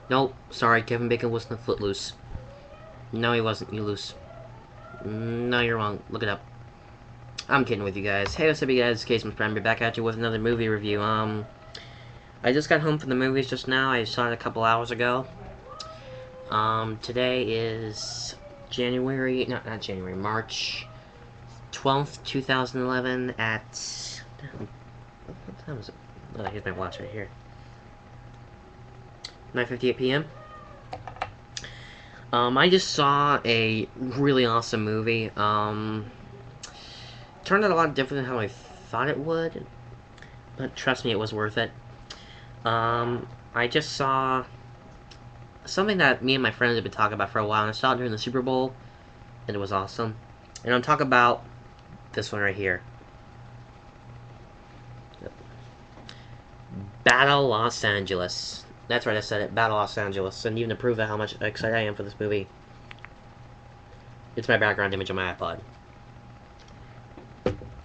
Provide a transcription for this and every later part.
Nope, sorry, Kevin Bacon wasn't Footloose. No, he wasn't. You loose. No, you're wrong. Look it up. I'm kidding with you guys. Hey, what's up, you guys? Case Prime. We're back at you with another movie review. I just got home from the movies just now. I saw it a couple hours ago. Today is January, no, not January, March 12th, 2011 at, what time is it? Oh, here's my watch right here. 9:58 p.m. I just saw a really awesome movie. Turned out a lot different than how I thought it would, but trust me, it was worth it. I just saw something that me and my friends have been talking about for a while, and I saw it during the Super Bowl, and it was awesome. And I'm talking about this one right here. Battle Los Angeles. That's right, I said it. Battle Los Angeles. And even to prove how much excited I am for this movie, it's my background image on my iPod.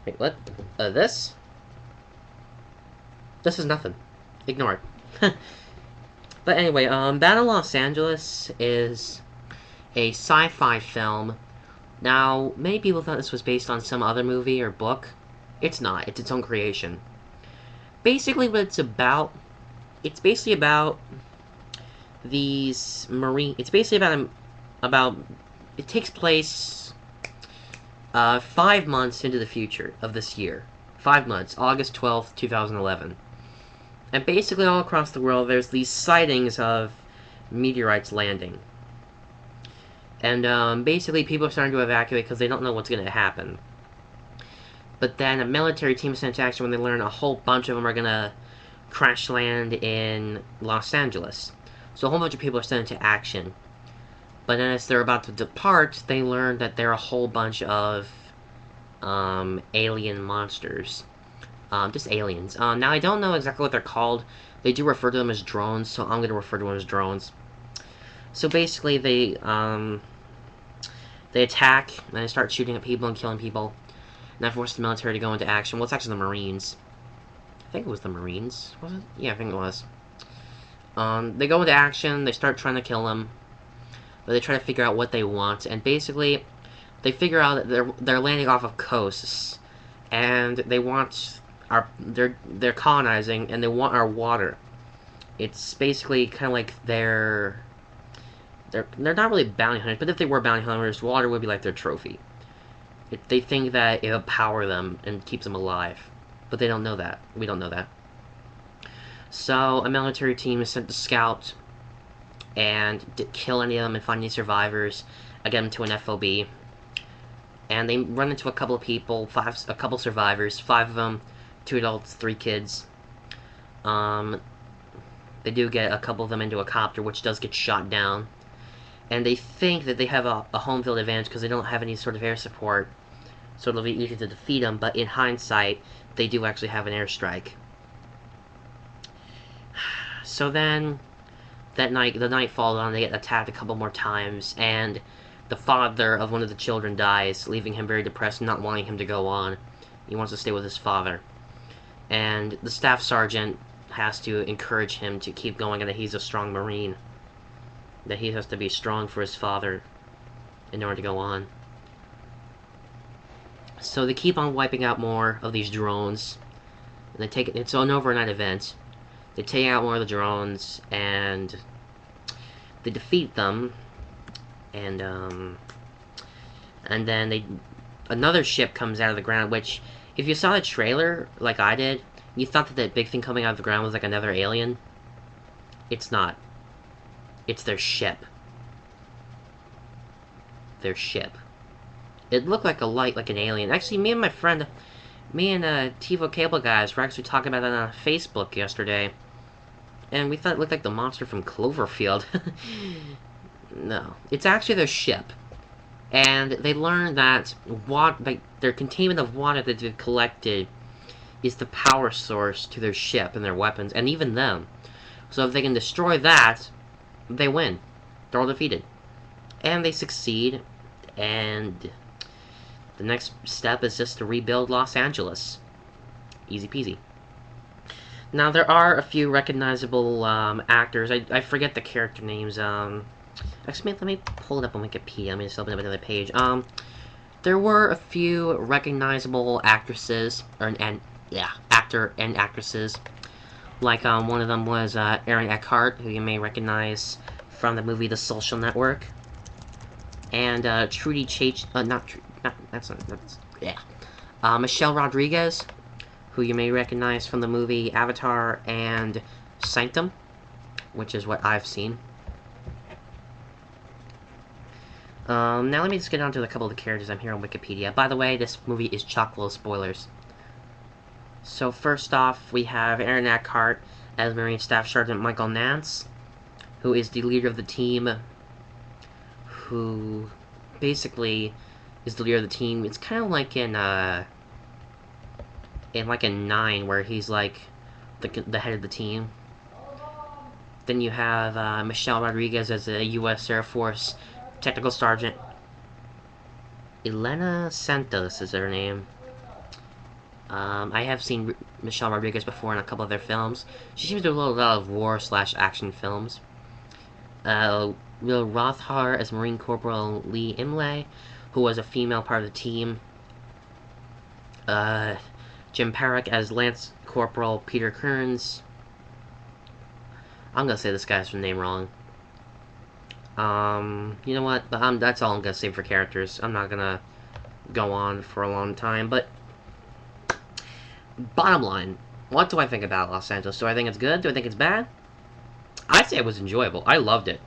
Wait, what? This? This is nothing. Ignore it. But anyway, Battle Los Angeles is a sci-fi film. Now, many people thought this was based on some other movie or book. It's not. It's its own creation. Basically, what it's basically about these Marine... It's basically about it takes place 5 months into the future of this year. 5 months, August 12th, 2011. And basically all across the world, there's these sightings of meteorites landing. And basically people are starting to evacuate because they don't know what's going to happen. But then a military team is sent to action when they learn a whole bunch of them are going to crash land in Los Angeles. So a whole bunch of people are sent into action. But then as they're about to depart, they learn that there are a whole bunch of alien monsters. Just aliens. Now, I don't know exactly what they're called. They do refer to them as drones, so I'm going to refer to them as drones. So basically, they attack, and they start shooting at people and killing people. And that forces the military to go into action. Well, it's actually the Marines. I think it was the Marines, was it? Yeah, I think it was. They go into action, they start trying to kill them. But they try to figure out what they want, and basically, they figure out that they're landing off of coasts. And they want... they're colonizing, and they want our water. It's basically kind of like they're not really bounty hunters, but if they were bounty hunters, water would be like their trophy. They think that it'll power them and keeps them alive, but they don't know that. We don't know that. So a military team is sent to scout and kill any of them and find any survivors, get them to an FOB, and they run into a couple of people, a couple survivors, 5 of them. 2 adults, 3 kids. They do get a couple of them into a copter, which does get shot down. And they think that they have a home field advantage because they don't have any sort of air support. So it'll be easy to defeat them, but in hindsight, they do actually have an airstrike. So then, the night falls on, they get attacked a couple more times, and the father of one of the children dies, leaving him very depressed, not wanting him to go on. He wants to stay with his father. And the staff sergeant has to encourage him to keep going and that he's a strong Marine. That he has to be strong for his father in order to go on. So they keep on wiping out more of these drones. And it's an overnight event. They take out more of the drones and they defeat them. And then another ship comes out of the ground, which... If you saw the trailer, like I did, you thought that that big thing coming out of the ground was like another alien. It's not. It's their ship. Their ship. It looked like an alien. Actually, me and TiVo Cable guys were actually talking about it on Facebook yesterday. And we thought it looked like the monster from Cloverfield. No. It's actually their ship. And they learn that their containment of water that they've collected is the power source to their ship and their weapons, and even them. So if they can destroy that, they win. They're all defeated. And they succeed, and the next step is just to rebuild Los Angeles. Easy peasy. Now, there are a few recognizable actors. I forget the character names. Actually, let me pull it up on Wikipedia. Let me just open up another page. There were a few recognizable actresses, actor and actresses. Like, one of them was Aaron Eckhart, who you may recognize from the movie The Social Network. And Trudy Chach... Michelle Rodriguez, who you may recognize from the movie Avatar and Sanctum, which is what I've seen. Now let me just get on to a couple of the characters I'm here on Wikipedia. By the way, this movie is chock full of spoilers. So first off, we have Aaron Eckhart as Marine Staff Sergeant Michael Nance, who is the leader of the team, who basically is the leader of the team. It's kind of like in 9, where he's like the head of the team. Then you have Michelle Rodriguez as a U.S. Air Force Technical Sergeant. Elena Santos is her name. I have seen Michelle Rodriguez before in a couple of their films. She seems to do a lot of war/action films. Will Rothhar as Marine Corporal Lee Imlay, who was a female part of the team. Jim Parrick as Lance Corporal Peter Kearns. I'm gonna say this guy's name wrong. You know what? That's all I'm gonna say for characters. I'm not gonna go on for a long time, but bottom line, what do I think about Los Angeles? Do I think it's good? Do I think it's bad? I'd say it was enjoyable. I loved it.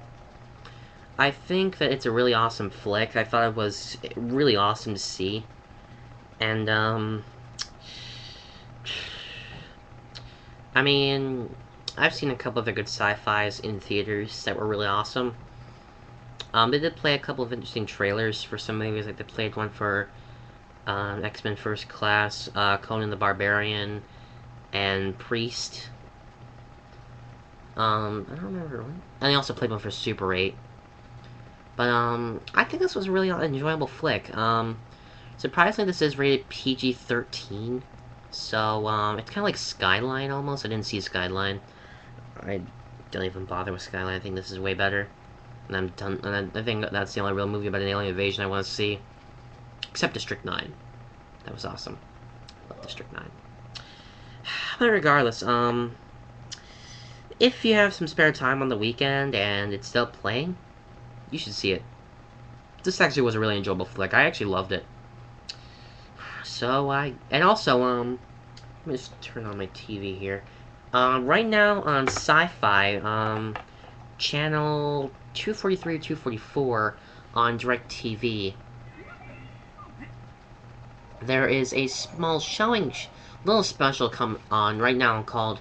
I think that it's a really awesome flick. I thought it was really awesome to see. And, I mean, I've seen a couple of the good sci-fis in theaters that were really awesome. They did play a couple of interesting trailers for some movies. Like, they played one for X-Men First Class, Conan the Barbarian, and Priest. I don't remember one. And they also played one for Super 8. But, I think this was a really enjoyable flick. Surprisingly, this is rated PG-13. So, it's kind of like Skyline, almost. I didn't see Skyline. I don't even bother with Skyline. I think this is way better. And I'm done. And I think that's the only real movie about an alien invasion I want to see. Except District 9. That was awesome. Love District 9. But regardless, if you have some spare time on the weekend and it's still playing, you should see it. This actually was a really enjoyable flick. I actually loved it. So, and also, let me just turn on my TV here. Right now on Sci-Fi, channel 243 or 244 on DirecTV, there is a small showing, little special come on right now called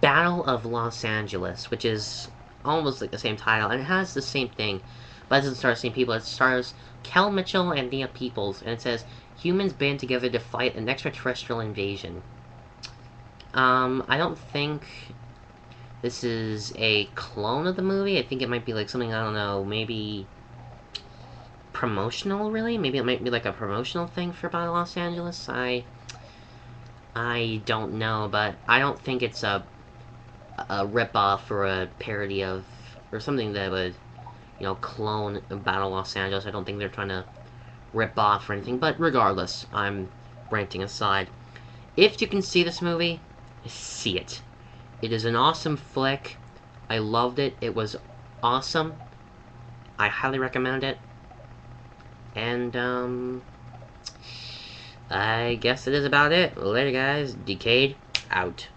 Battle of Los Angeles, which is almost like the same title, and it has the same thing, but it doesn't star the same people. It stars Kel Mitchell and Nia Peoples, and it says, humans band together to fight an extraterrestrial invasion. I don't think this is a clone of the movie. I think it might be like something, I don't know, maybe promotional, really? Maybe it might be like a promotional thing for Battle of Los Angeles? I don't know, but I don't think it's a rip-off or a parody of, or something that would, you know, clone Battle of Los Angeles. I don't think they're trying to rip off or anything, but regardless, I'm ranting aside. If you can see this movie, see it. It is an awesome flick. I loved it. It was awesome. I highly recommend it. And, I guess that is about it. Later, guys. Decade, out.